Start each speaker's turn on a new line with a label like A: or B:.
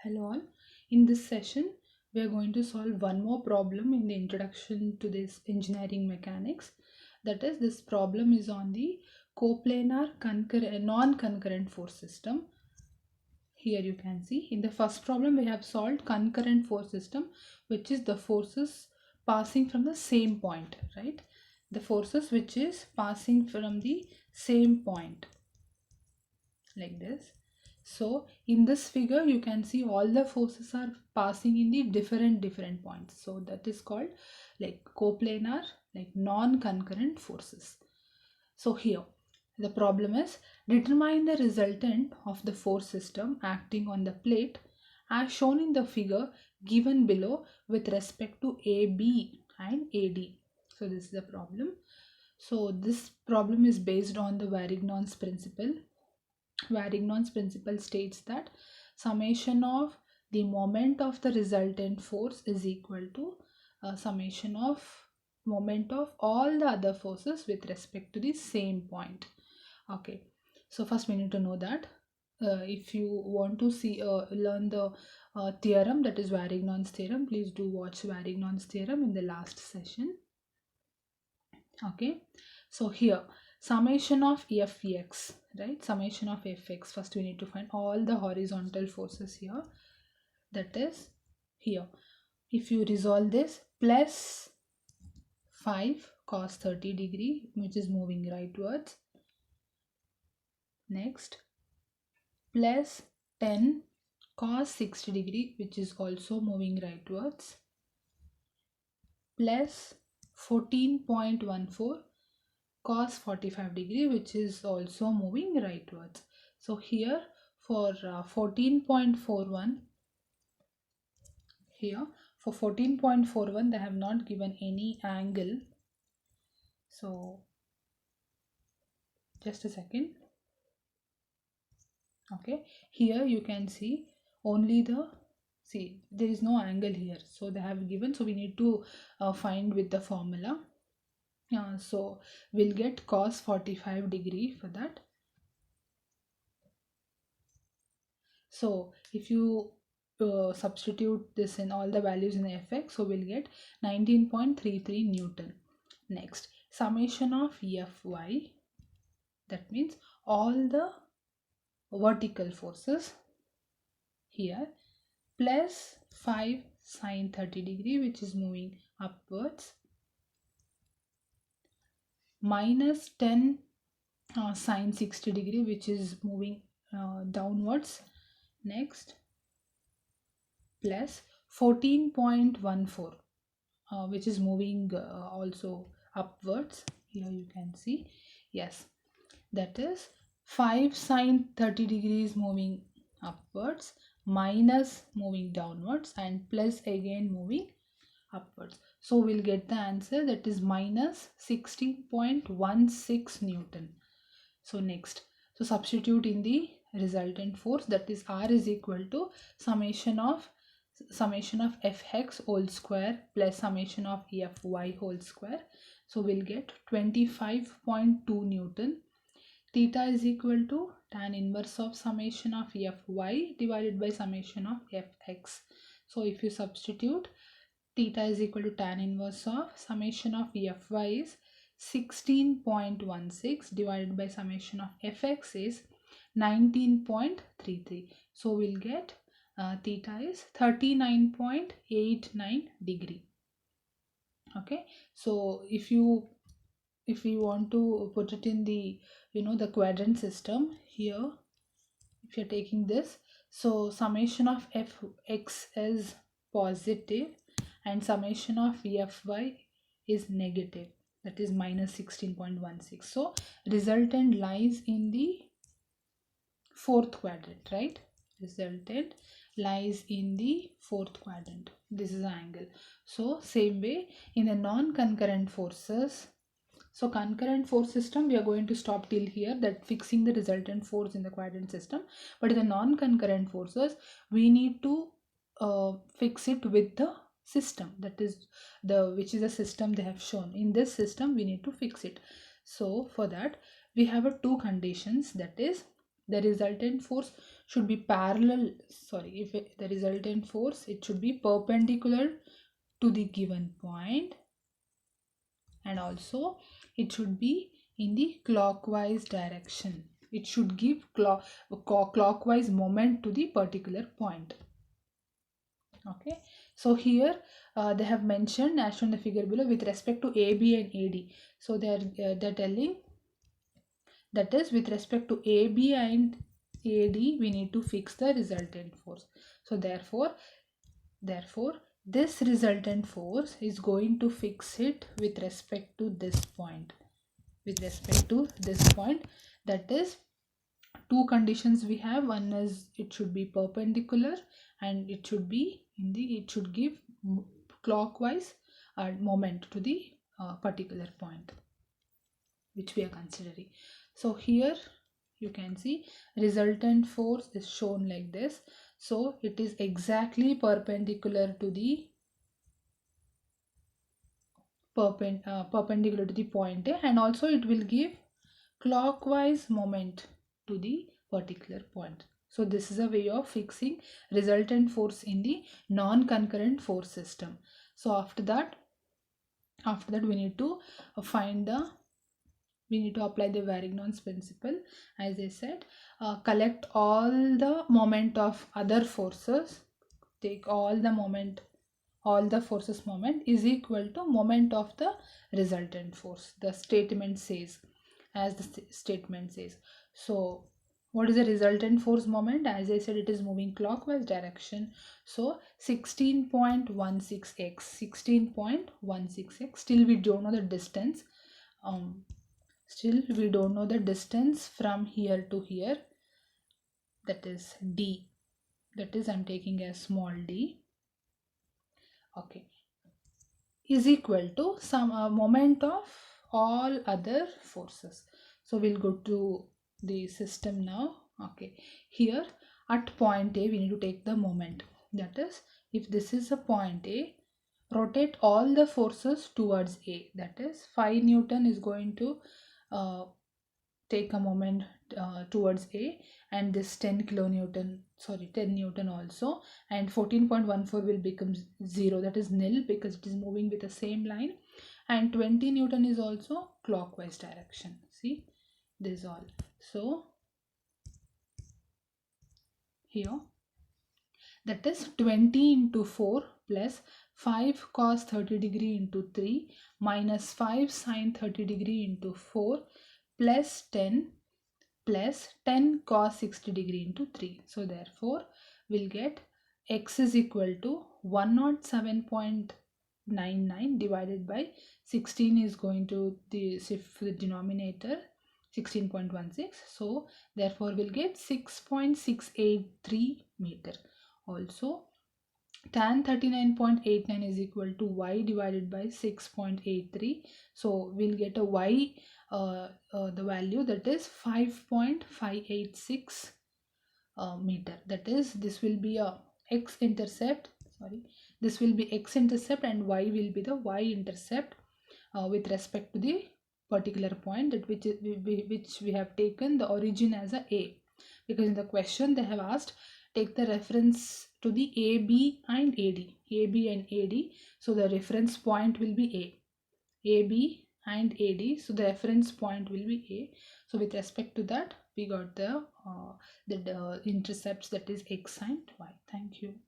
A: Hello all. In this session, we are going to solve one more problem in the introduction to this engineering mechanics. That is, this problem is on the coplanar non-concurrent force system. Here you can see in the first problem we have solved concurrent force system, which is the forces passing from the same point, right? The forces which is passing from the same point, like this. So in this figure you can see all the forces are passing in the different points, so that is called like coplanar, like non-concurrent forces. So here the problem is, determine the resultant of the force system acting on the plate as shown in the figure given below with respect to AB and AD. So this is the problem. So this problem is based on the Varignon's principle. Varignon's principle states that summation of the moment of the resultant force is equal to summation of moment of all the other forces with respect to the same point. Okay, so first we need to know that if you want to learn the theorem, that is Varignon's theorem, please do watch Varignon's theorem in the last session. Okay, so here summation of Fx, right? Summation of Fx. First we need to find all the horizontal forces here. That is here. If you resolve this, plus 5 cos 30 degree, which is moving rightwards. Next, plus 10 cos 60 degree, which is also moving rightwards. Plus 14.14 cos 45 degree, which is also moving rightwards. So here for 14.41, here for 14.41 they have not given any angle. So just a second. Okay, here you can see only there is no angle here, so they have given, so we need to find with the formula. So we'll get cos 45 degree for that. So if you substitute this in all the values in Fx, so we'll get 19.33 Newton. Next, summation of Fy, that means all the vertical forces here, plus 5 sine 30 degree, which is moving upwards, minus 10 sine 60 degree, which is moving downwards. Next, plus 14.14 which is moving also upwards. Here you can see, yes, that is 5 sine 30 degrees moving upwards, minus moving downwards, and plus again moving upwards. So we'll get the answer, that is minus 16.16 Newton. So next, so substitute in the resultant force, that is R is equal to summation of Fx whole square plus summation of Fy whole square. So we'll get 25.2 Newton. Theta is equal to tan inverse of summation of Fy divided by summation of Fx. So if you substitute, theta is equal to tan inverse of summation of Fy is 16.16 divided by summation of Fx is 19.33. So we'll get theta is 39.89 degree. Okay, so if you want to put it in the the quadrant system, here if you're taking this, so summation of Fx is positive and summation of Fy is negative, that is minus 16.16. so resultant lies in the fourth quadrant, right? Resultant lies in the fourth quadrant. This is the angle. So same way in the non-concurrent forces, so concurrent force system we are going to stop till here, that fixing the resultant force in the quadrant system. But in the non-concurrent forces we need to fix it with the system, that is which is a system they have shown. In this system we need to fix it. So for that we have two conditions, that is The resultant force should be the resultant force, it should be perpendicular to the given point, and also it should be in the clockwise direction. It should give clockwise moment to the particular point. Okay, so here they have mentioned as shown in the figure below with respect to AB and AD. So they're telling that is with respect to AB and AD we need to fix the resultant force. So therefore this resultant force is going to fix it with respect to this point. That is, two conditions we have. One is it should be perpendicular, and it should give clockwise moment to the particular point which we are considering. So here you can see resultant force is shown like this. So it is exactly perpendicular to the perpendicular to the point A, and also it will give clockwise moment to the particular point. So this is a way of fixing resultant force in the non-concurrent force system. So after that we need to apply the Varignon's principle. As I said, collect all the moment of other forces, take all the forces moment is equal to moment of the resultant force. The statement says, so what is the resultant force moment? As I said, it is moving clockwise direction. So 16.16x, still we don't know the distance. From here to here, that is d, that is I'm taking a small d, okay, is equal to some moment of all other forces. So we'll go to the system now. Okay, here at point A we need to take the moment. That is, if this is a point A, rotate all the forces towards A. That is 5 Newton is going to take a moment towards A, and this 10 Newton also, and 14.14 will become 0, that is nil, because it is moving with the same line, and 20 Newton is also clockwise direction. See, this is all. So here, that is 20 into 4 plus 5 cos 30 degree into 3 minus 5 sin 30 degree into 4 plus 10 cos 60 degree into 3. So therefore we'll get x is equal to 107.99 divided by 16 is going to the denominator 16.16. So therefore we'll get 6.683 meter. Also tan 39.89 is equal to y divided by 6.83. So we'll get a y, the value, that is 5.586 meter. That is, this will be a x-intercept, this will be x-intercept, and y will be the y-intercept with respect to the particular point that which we have taken the origin as a, because in the question they have asked take the reference to the AB and AD. So the reference point will be AB and AD. So the reference point will be A. So with respect to that, we got the intercepts, that is x and y. Thank you.